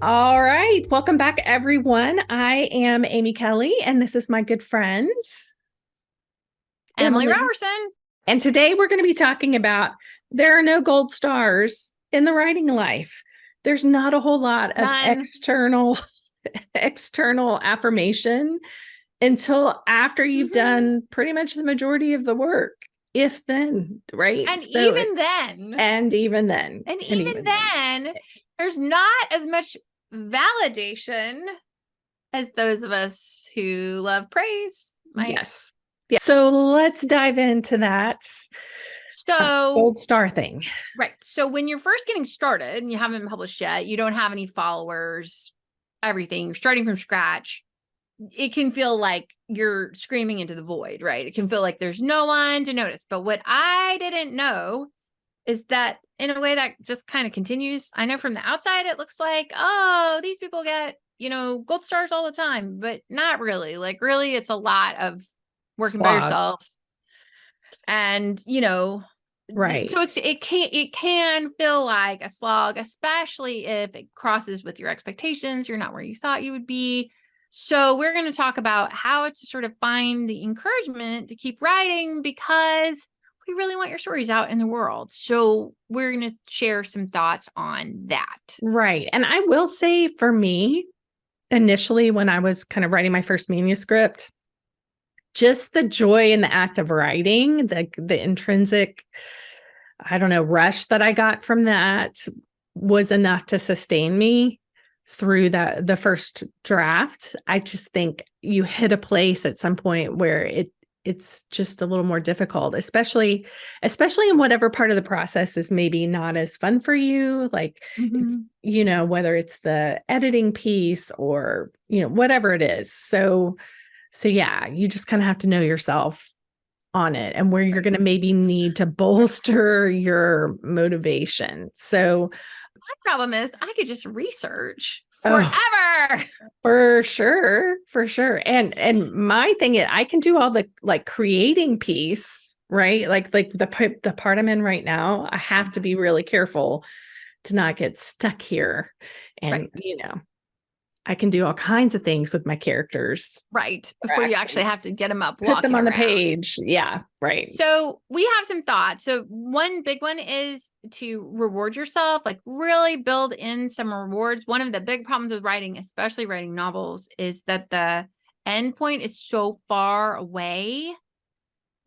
All right. Welcome back, everyone. I am Amy Kelly, and this is my good friend, Emily Emily. Roberson. And today we're going to be talking about there are no gold stars in the writing life. There's not a whole lot of None. external affirmation until after you've Mhm. done pretty much the majority of the work, if then, right? And even then, And even then, and and even even then. then, there's not as much validation as those of us who love praise might. Yes. Yeah. So let's dive into that So, gold star thing. right. So when you're first getting started and you haven't been published yet, you don't have any followers, everything, you're starting from scratch. It can feel like you're screaming into the void, right? It can feel like there's no one to notice. But what I didn't know is that in a way that just kind of continues. I know from the outside, it looks like, oh, these people get, gold stars all the time, but not really. Like, really, it's a lot of working by Slog. yourself. And, Right. so it can feel like a slog, especially if it crosses with your expectations. You're not where you thought you would be. So we're going to talk about how to sort of find the encouragement to keep writing because we really want your stories out in the world. So we're going to share some thoughts on that. Right. And I will say for me, initially, when I was kind of writing my first manuscript, just the joy in the act of writing, the intrinsic, I don't know, rush that I got from that was enough to sustain me through the first draft. I just think you hit a place at some point where it's just a little more difficult, especially in whatever part of the process is maybe not as fun for you, like Mm-hmm. whether it's the editing piece or whatever it is. So yeah, you just kind of have to know yourself on it and where you're Right. going to maybe need to bolster your motivation. So, My problem is I could just research oh, forever. for sure, for sure. And my thing is I can do all the like creating piece, right? Like the part I'm in right now, I have to be really careful to not get stuck here. And Right. I can do all kinds of things with my characters. Right. Or Before you actually actually have to get them up put them walking on the around. page. Yeah, right. So we have some thoughts. So one big one is to reward yourself, like really build in some rewards. One of the big problems with writing, especially writing novels, is that the end point is so far away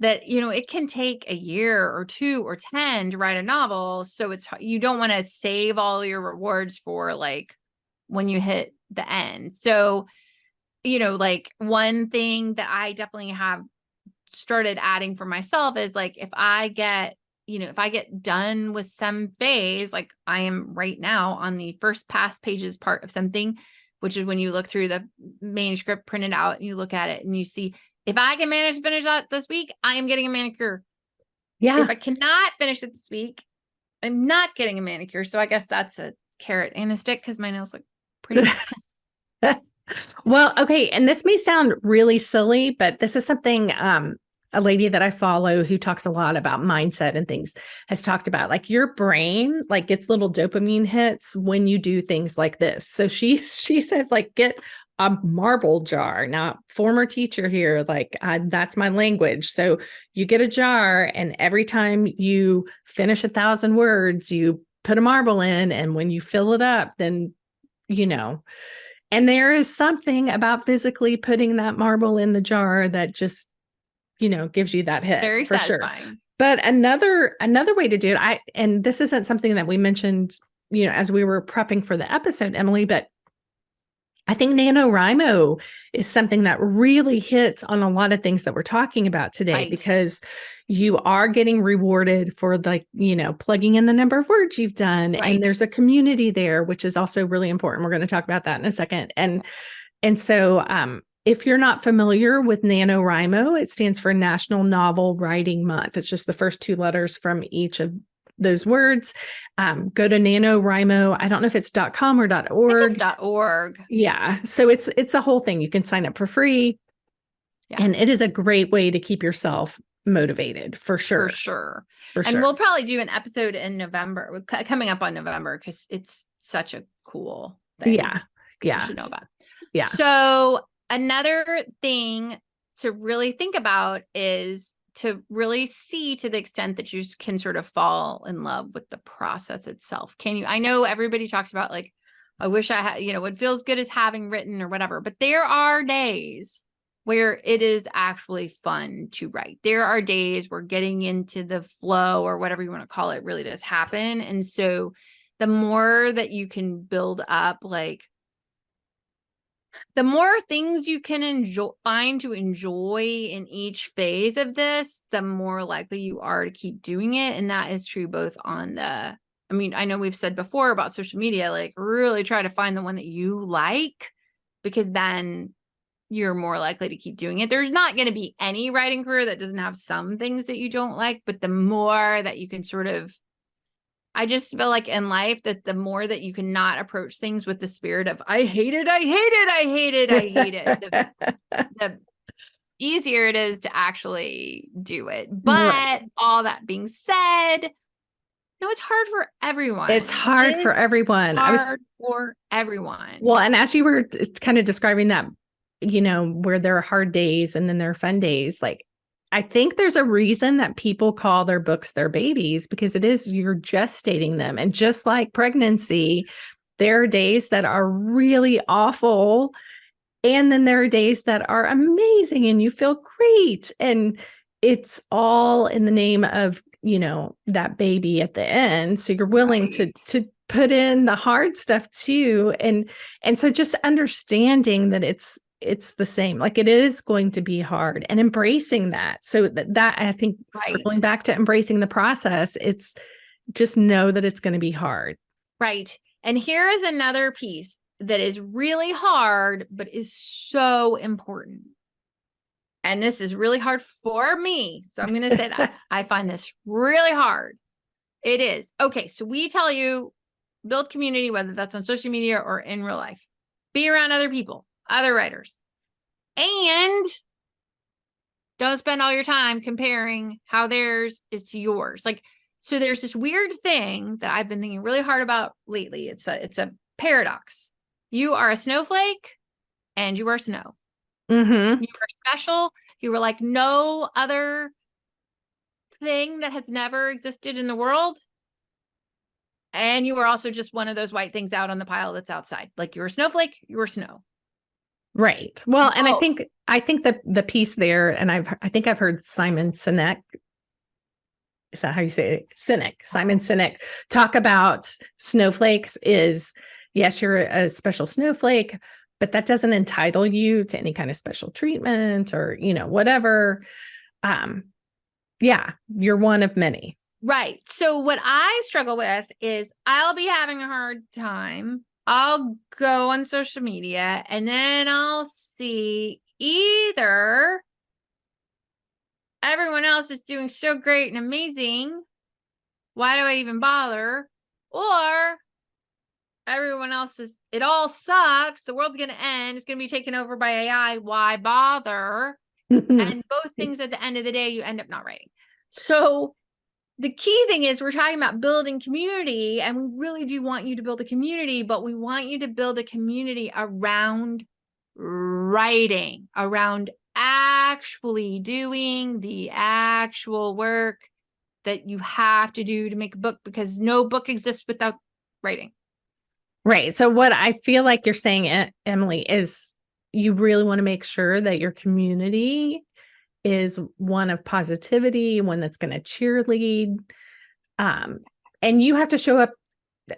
that, it can take a year or two or 10 to write a novel. So you don't want to save all your rewards for like when you hit the end. So, like one thing that I definitely have started adding for myself is like if I get done with some phase, like I am right now on the first pass pages part of something, which is when you look through the manuscript printed out and you look at it and you see if I can manage to finish that this week, I am getting a manicure. If Yeah. I cannot finish it this week, I'm not getting a manicure. So I guess that's a carrot and a stick because my nails look pretty. Well, okay, and this may sound really silly, but this is something a lady that I follow who talks a lot about mindset and things has talked about. Like your brain like gets little dopamine hits when you do things like this. So she says like get a marble jar. Now, former teacher here, like that's my language. So you get a jar, and every time you finish 1,000 words, you put a marble in, and when you fill it up, then you know and there is something about physically putting that marble in the jar that just, gives you that hit Very for sure. satisfying. But another way to do it, and this isn't something that we mentioned, as we were prepping for the episode, Emily, but I think NaNoWriMo is something that really hits on a lot of things that we're talking about today Right. because you are getting rewarded for like, plugging in the number of words you've done. And Right. there's a community there, which is also really important. We're going to talk about that in a second. And so if you're not familiar with NaNoWriMo, it stands for National Novel Writing Month. It's just the first two letters from each of those words. Go to NaNoWriMo. I don't know if it's .com or I think .org. it's .org. Yeah. So it's a whole thing. You can sign up for free. Yeah. And it is a great way to keep yourself motivated for For sure. sure. For And sure. we'll probably do an episode in November, coming up on November, because it's such a cool thing Yeah. you Yeah. should know about. Yeah. So another thing to really think about is to really see to the extent that you can sort of fall in love with the process itself. Can you? I know everybody talks about like, I wish I had, what feels good is having written or whatever, but there are days where it is actually fun to write. There are days where getting into the flow or whatever you want to call it really does happen. And so the more that you can build up, like the more things you can find to enjoy in each phase of this, the more likely you are to keep doing it. And that is true both on I know we've said before about social media, like really try to find the one that you like, because then you're more likely to keep doing it. There's not going to be any writing career that doesn't have some things that you don't like, but the more that you can I just feel like in life that the more that you can not approach things with the spirit of, I hate it, I hate it, I hate it, I hate it, the easier it is to actually do it. But all that being said, no, it's hard for everyone. It's hard for everyone. For everyone. Well, and as you were kind of describing that, where there are hard days and then there are fun days, like I think there's a reason that people call their books their babies, because you're gestating them. And just like pregnancy, there are days that are really awful. And then there are days that are amazing and you feel great. And it's all in the name of, that baby at the end. So you're willing to put in the hard stuff too. And so just understanding that it's the same, like it is going to be hard, and embracing that. So that I think circling back to embracing the process, it's just know that it's going to be hard. Right. And here is another piece that is really hard, but is so important. And this is really hard for me. So I'm going to say that I find this really hard. It is. Okay. So we tell you, build community, whether that's on social media or in real life, be around other people, other writers, and don't spend all your time comparing how theirs is to yours. Like, so there's this weird thing that I've been thinking really hard about lately. It's a paradox. You are a snowflake and you are snow. Mm-hmm. You are special. You are like no other thing that has never existed in the world. And you are also just one of those white things out on the pile that's outside. Like you're a snowflake, you're snow. Right. Well, and I think that the piece there, and I think I've heard Simon Sinek. Is that how you say it? Simon Sinek talk about snowflakes is, yes, you're a special snowflake, but that doesn't entitle you to any kind of special treatment or, whatever. Yeah, you're one of many. Right. So what I struggle with is I'll be having a hard time. I'll go on social media and then I'll see either everyone else is doing so great and amazing. Why do I even bother? Or everyone else it all sucks. The world's going to end. It's going to be taken over by AI. Why bother? And both things at the end of the day, you end up not writing. So the key thing is we're talking about building community, and we really do want you to build a community, but we want you to build a community around writing, around actually doing the actual work that you have to do to make a book, because no book exists without writing. Right. So what I feel like you're saying, Emily, is you really want to make sure that your community is one of positivity, one that's going to cheerlead. And you have to show up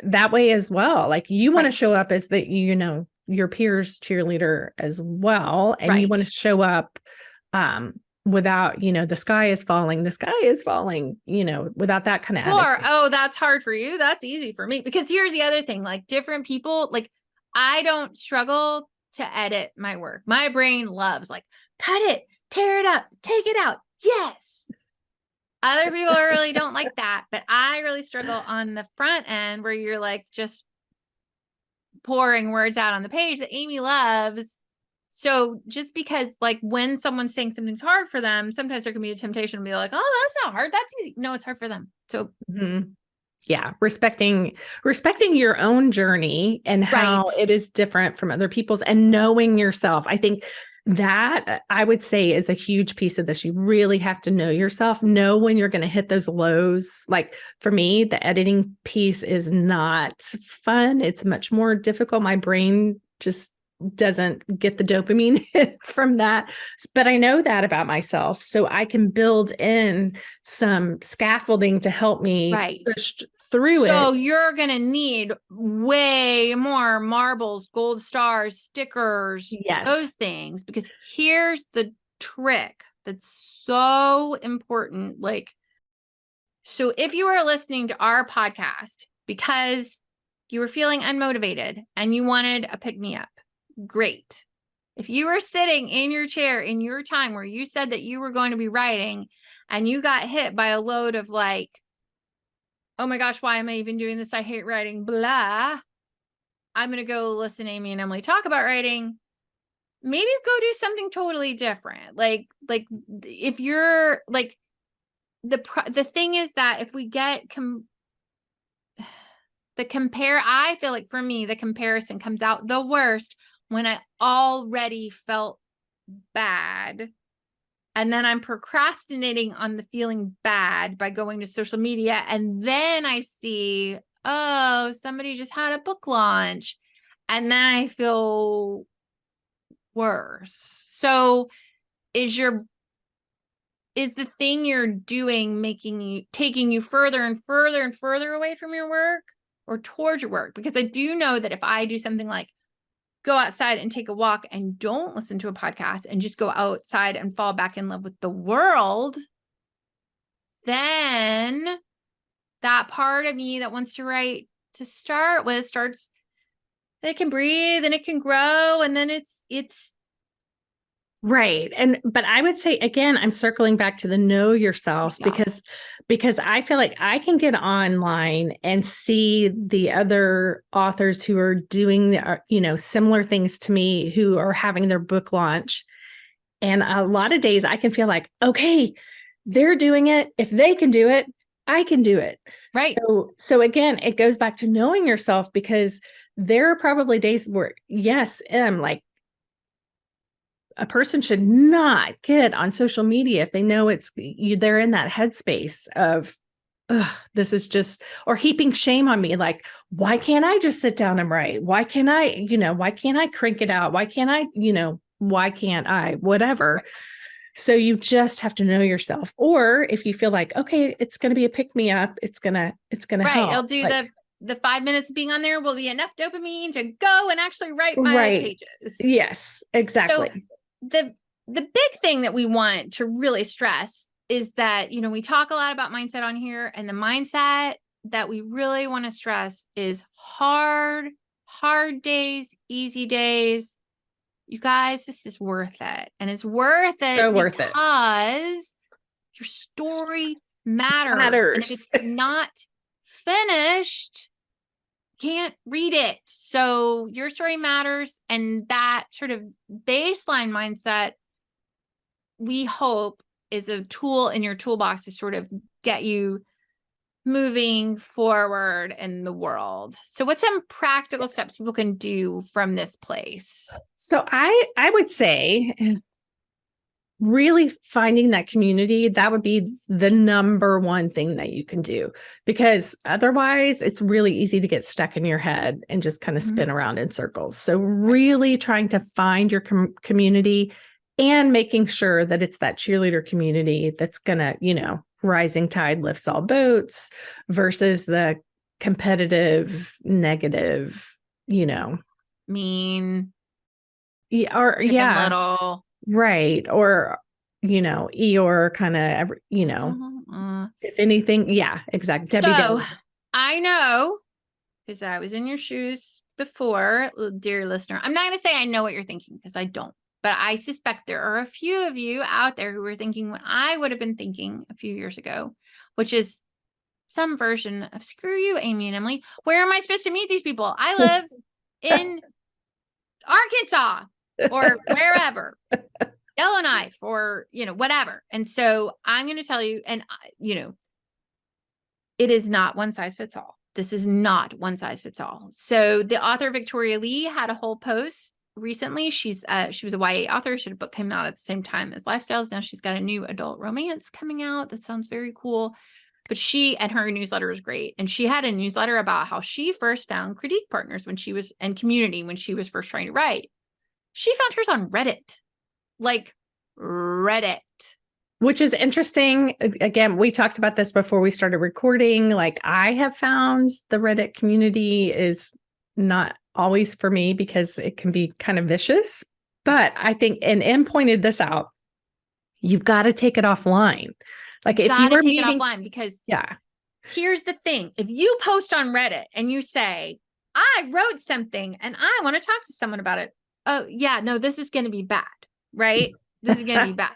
that way as well. Like you want to show up as your peers cheerleader as well. And you want to show up without, the sky is falling, without that kind of attitude. Oh, that's hard for you. That's easy for me. Because here's the other thing, like different people, like I don't struggle to edit my work. My brain loves like, cut it, tear it up, take it out. Yes. Other people really don't like that, but I really struggle on the front end where you're like just pouring words out on the page that Amy loves. So just because like when someone's saying something's hard for them, sometimes there can be a temptation to be like, oh, that's not hard. That's easy. No, it's hard for them. So Yeah, respecting your own journey and how Right. it is different from other people's, and knowing yourself. I think that, I would say, is a huge piece of this. You really have to know yourself, know when you're going to hit those lows. Like for me, the editing piece is not fun. It's much more difficult. My brain just doesn't get the dopamine hit from that. But I know that about myself. So I can build in some scaffolding to help me Right. push through So it. you're going to need way more marbles, gold stars, stickers, those Yes. things, because here's the trick that's so important. Like, so if you are listening to our podcast because you were feeling unmotivated and you wanted a pick me up, great. If you were sitting in your chair in your time where you said that you were going to be writing and you got hit by a load of like, oh my gosh, why am I even doing this? I hate writing, blah. I'm going to go listen to Amy and Emily talk about writing. Maybe go do something totally different. Like if you're like, the thing is that if we get I feel like for me, the comparison comes out the worst when I already felt bad. And then I'm procrastinating on the feeling bad by going to social media. And then I see, oh, somebody just had a book launch. And then I feel worse. So is the thing you're doing taking you further and further and further away from your work or towards your work? Because I do know that if I do something like go outside and take a walk and don't listen to a podcast and just go outside and fall back in love with the world, then that part of me that wants to write to start with starts, it can breathe and it can grow. And then it's Right. But I would say again, I'm circling back to the know yourself, because I feel like I can get online and see the other authors who are doing similar things to me, who are having their book launch. And a lot of days I can feel like, okay, they're doing it. If they can do it, I can do it. right. So again, it goes back to knowing yourself, because there are probably days where, yes, like, a person should not get on social media if they know they're in that headspace of, this is just, or heaping shame on me. Like, why can't I just sit down and write? Why can't I crank it out? Why can't I, whatever. So you just have to know yourself. Or if you feel like, okay, it's going to be a pick me up, it's going to Right. help. It'll do the 5 minutes being on there will be enough dopamine to go and actually write my right. pages. Yes, exactly. So the big thing that we want to really stress is that, we talk a lot about mindset on here, and the mindset that we really want to stress is hard days, easy days. You guys, this is worth it. And it's worth it So worth it. because your story matters. And if it's not finished, can't read it. So your story matters. And that sort of baseline mindset, we hope, is a tool in your toolbox to sort of get you moving forward in the world. So what's some practical steps people can do from this place? So I would say really finding that community, that would be the number one thing that you can do, because otherwise it's really easy to get stuck in your head and just kind of spin around in circles. So really trying to find your community, and making sure that it's that cheerleader community that's going to, rising tide lifts all boats, versus the competitive, negative, mean, or Chicken Little. right. Or, Eeyore kind of, if anything. Yeah, exactly. Debbie So Downer. I know, because I was in your shoes before, dear listener. I'm not going to say I know what you're thinking, because I don't. But I suspect there are a few of you out there who are thinking what I would have been thinking a few years ago, which is some version of screw you, Amy and Emily. Where am I supposed to meet these people? I live in Arkansas or wherever, Yellowknife or, whatever. And so I'm going to tell you, and, it is not one size fits all. This is not one size fits all. So the author Victoria Lee had a whole post recently. She was a YA author. She had a book came out at the same time as Lifestyles. Now she's got a new adult romance coming out. That sounds very cool. But her newsletter is great. And she had a newsletter about how she first found critique partners and community when she was first trying to write. She found hers on Reddit, like Reddit. Which is interesting. Again, we talked about this before we started recording. Like, I have found the Reddit community is not always for me because it can be kind of vicious. But I think, and M pointed this out, you've got to take it offline. Like, if you Got to are take it meeting, offline, because yeah, here's the thing. If you post on Reddit and you say, I wrote something and I want to talk to someone about it. Oh, yeah, no, this is going to be bad, right? This is going to be bad.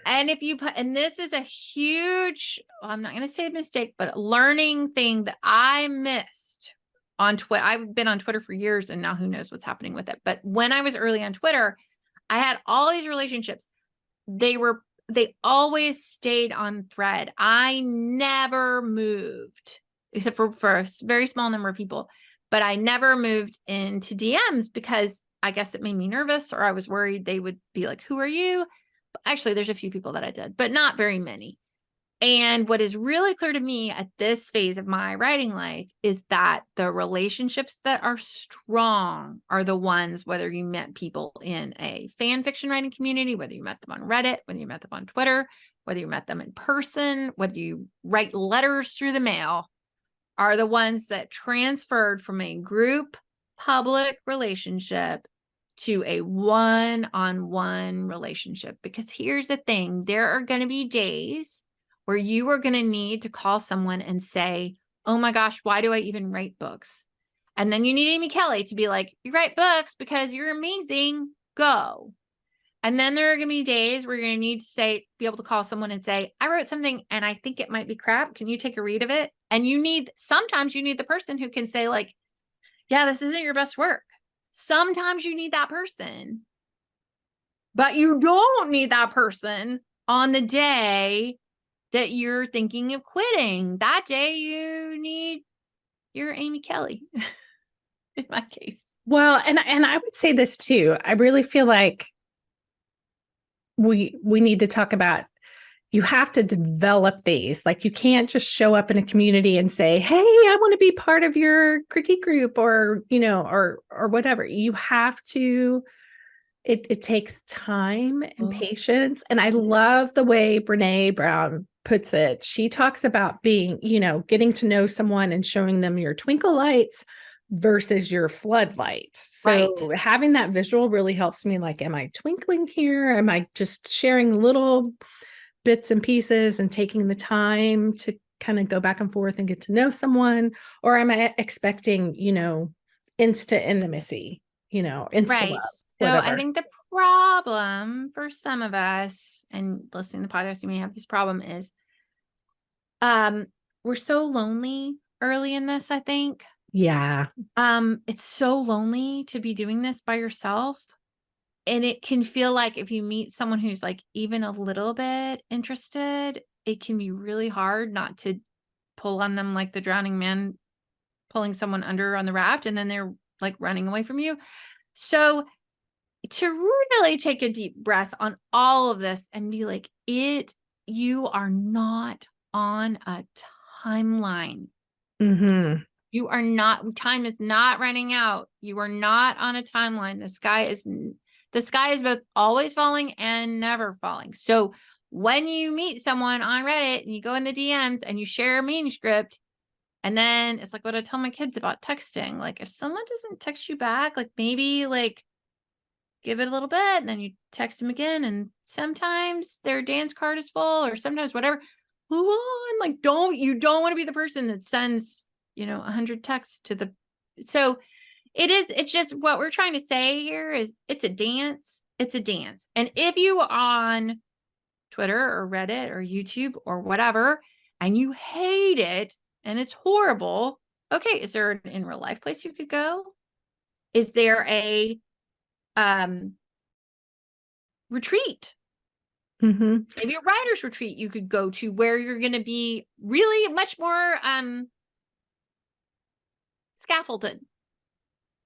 And if you put, and this is a huge, well, I'm not going to say a mistake, but a learning thing that I missed on Twitter. I've been on Twitter for years and now who knows what's happening with it. But when I was early on Twitter, I had all these relationships. They always stayed on thread. I never moved except for a very small number of people, but I never moved into DMs because I guess it made me nervous, or I was worried they would be like, who are you? Actually, there's a few people that I did, but not very many. And what is really clear to me at this phase of my writing life is that the relationships that are strong are the ones, whether you met people in a fan fiction writing community, whether you met them on Reddit, whether you met them on Twitter, whether you met them in person, whether you write letters through the mail, are the ones that transferred from a group public relationship to a one-on-one relationship. Because here's the thing, there are going to be days where you are going to need to call someone and say, oh my gosh, why do I even write books? And then you need Amy Kelly to be like, you write books because you're amazing, go. And then there are going to be days where you're going to need to be able to call someone and say, I wrote something and I think it might be crap. Can you take a read of it? And sometimes you need the person who can say like, yeah, this isn't your best work. Sometimes you need that person, but you don't need that person on the day that you're thinking of quitting. That day you need your Amy Kelly in my case. Well, and I would say this too. I really feel like we need to talk about, you have to develop these. Like, you can't just show up in a community and say, hey, I want to be part of your critique group, or, or whatever. You have to, it takes time and patience. And I love the way Brene Brown puts it. She talks about being, getting to know someone and showing them your twinkle lights versus your floodlights. So having that visual really helps me. Like, am I twinkling here? Am I just sharing little bits and pieces and taking the time to kind of go back and forth and get to know someone? Or am I expecting, instant intimacy, instant love? So Whatever. I think the problem for some of us, and listening to the podcast, you may have this problem, is we're so lonely early in this, I think. Yeah. It's so lonely to be doing this by yourself. And it can feel like if you meet someone who's like even a little bit interested, it can be really hard not to pull on them like the drowning man pulling someone under on the raft, and then they're like running away from you. So to really take a deep breath on all of this and be like, you are not on a timeline. Mm-hmm. You are not, time is not running out. You are not on a timeline. The sky is both always falling and never falling. So when you meet someone on Reddit and you go in the DMs and you share a manuscript, and then it's like what I tell my kids about texting. Like, if someone doesn't text you back, like maybe like give it a little bit and then you text them again. And sometimes their dance card is full, or sometimes whatever. Move on. Like, you don't want to be the person that sends, 100 texts to the, so it's just what we're trying to say here is it's a dance. It's a dance. And if you are on Twitter or Reddit or YouTube or whatever, and you hate it and it's horrible, okay, is there an in real life place you could go? Is there a retreat Mm-hmm. Maybe a writer's retreat you could go to where you're going to be really much more scaffolded.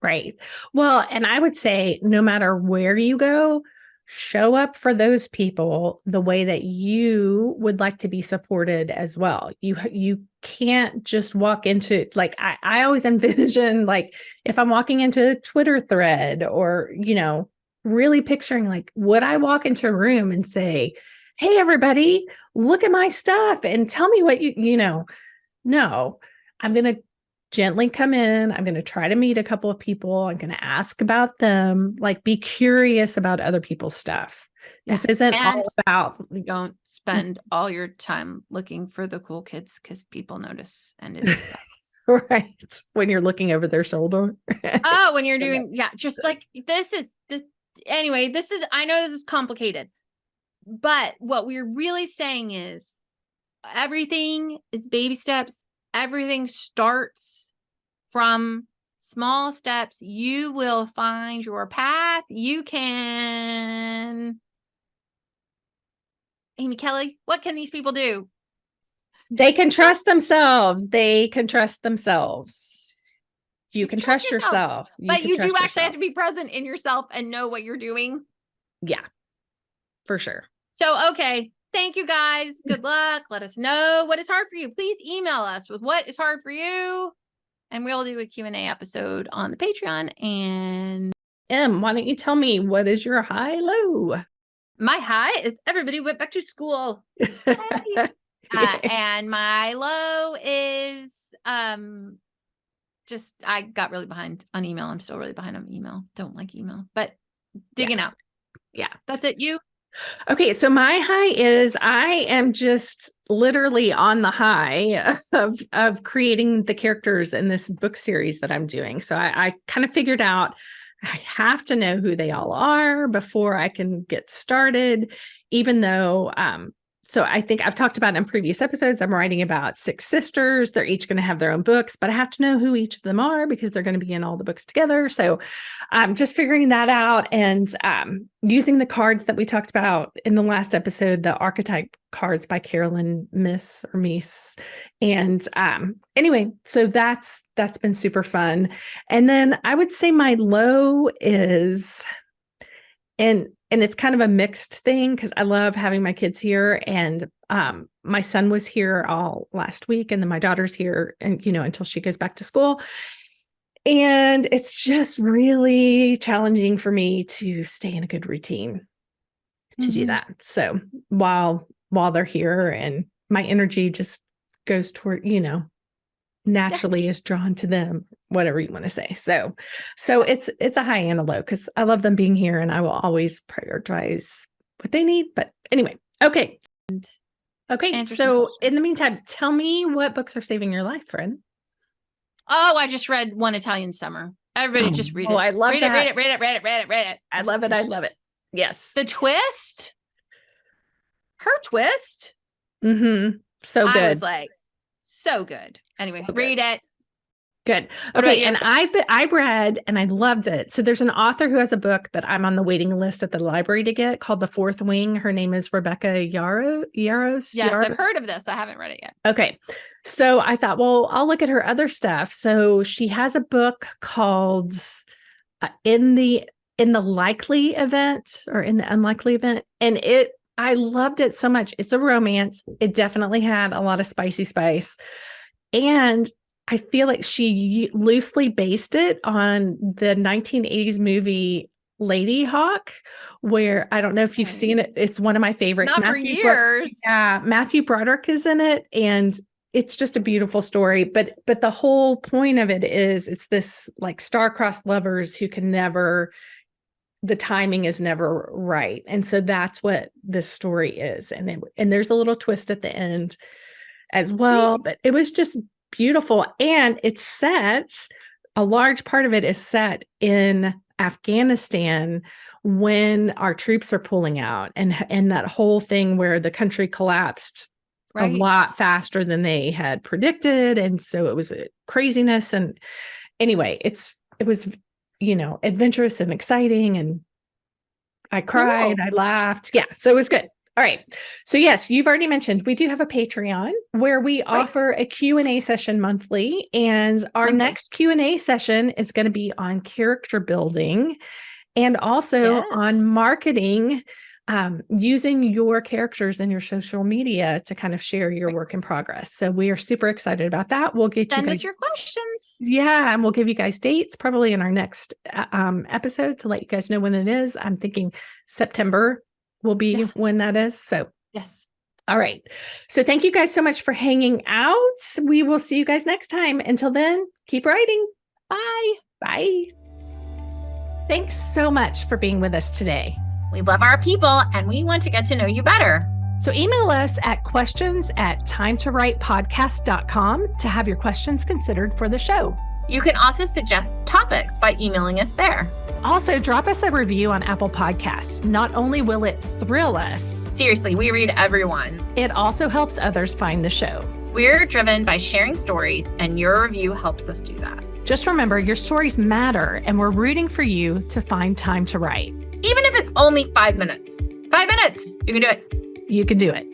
Right. Well, and I would say no matter where you go, show up for those people the way that you would like to be supported as well. You can't just walk into, like, I always envision, like, if I'm walking into a Twitter thread or, really picturing, like, would I walk into a room and say, hey, everybody, look at my stuff and tell me what no, I'm going to gently come in. I'm going to try to meet a couple of people. I'm going to ask about them, like, be curious about other people's stuff. Yeah. This isn't And all about, don't spend all your time looking for the cool kids because people notice and it's right, when you're looking over their shoulder. oh, when you're doing, yeah, just like anyway, I know this is complicated, but what we're really saying is everything is baby steps. Everything starts from small steps. You will find your path. You can. Amy Kelly, what can these people do? They can trust themselves. They can trust themselves. You can trust yourself. But you do actually have to be present in yourself and know what you're doing. Yeah, for sure. So, okay. Thank you guys. Good luck. Let us know what is hard for you. Please email us with what is hard for you. And we'll do a Q&A episode on the Patreon. And Why don't you tell me, what is your high low? my high is everybody went back to school. And my low is just I got really behind on email. I'm still really behind on email. Don't like email, but digging out. Yeah. That's it. You? Okay, so my high is I am just literally on the high of creating the characters in this book series that I'm doing. So I kind of figured out I have to know who they all are before I can get started, even though so I think I've talked about in previous episodes, I'm writing about 6 sisters. They're each going to have their own books, but I have to know who each of them are because they're going to be in all the books together. So I'm just figuring that out and using the cards that we talked about in the last episode, the archetype cards by Carolyn Miss or Meese. And anyway, so that's been super fun. And then I would say my low is, and it's kind of a mixed thing because I love having my kids here. And my son was here all last week, and then my daughter's here, and until she goes back to school. And it's just really challenging for me to stay in a good routine to do that. So while they're here, and my energy just goes toward, naturally is drawn to them, whatever you want to say. So it's a high and a low because I love them being here and I will always prioritize what they need. But anyway, okay. So in the meantime, tell me what books are saving your life, friend. Oh, I just read One Italian Summer. Everybody just read it. Oh, I love that. Read it. I love it. Yes. The twist. Her twist. Mm-hmm. So good. I was like, so good. Anyway, so good. Read it. Good. Okay. And I read and I loved it. So there's an author who has a book that I'm on the waiting list at the library to get called The Fourth Wing. Her name is Rebecca Yarros. Yes, I've heard of this. I haven't read it yet. Okay. So I thought, well, I'll look at her other stuff. So she has a book called In the Likely Event or In the Unlikely Event. And I loved it so much. It's a romance. It definitely had a lot of spicy spice. And I feel like she loosely based it on the 1980s movie Lady Hawk, where I don't know if you've seen it. It's one of my favorites. Not for years. Matthew Broderick is in it, and it's just a beautiful story. But the whole point of it is it's this like star-crossed lovers who can never, the timing is never right. And so that's what this story is. And there's a little twist at the end as well, but it was just beautiful. And it's set, a large part of it is set in Afghanistan when our troops are pulling out, and that whole thing where the country collapsed a lot faster than they had predicted. And so it was a craziness. And anyway, it was, adventurous and exciting. And I cried, I laughed. Yeah. So it was good. All right. So yes, you've already mentioned we do have a Patreon where we offer a Q&A session monthly. And our next Q&A session is going to be on character building and also on marketing, using your characters in your social media to kind of share your work in progress. So we are super excited about that. We'll get Send you us guys your questions. Yeah, and we'll give you guys dates probably in our next episode to let you guys know when it is. I'm thinking September will be when that is. So, yes. All right. So thank you guys so much for hanging out. We will see you guys next time. Until then, keep writing. Bye. Bye. Thanks so much for being with us today. We love our people and we want to get to know you better. So email us at questions@timetowritepodcast.com to have your questions considered for the show. You can also suggest topics by emailing us there. Also, drop us a review on Apple Podcasts. Not only will it thrill us, seriously, we read everyone. It also helps others find the show. We're driven by sharing stories, and your review helps us do that. Just remember, your stories matter, and we're rooting for you to find time to write. Even if it's only 5 minutes. 5 minutes, you can do it. You can do it.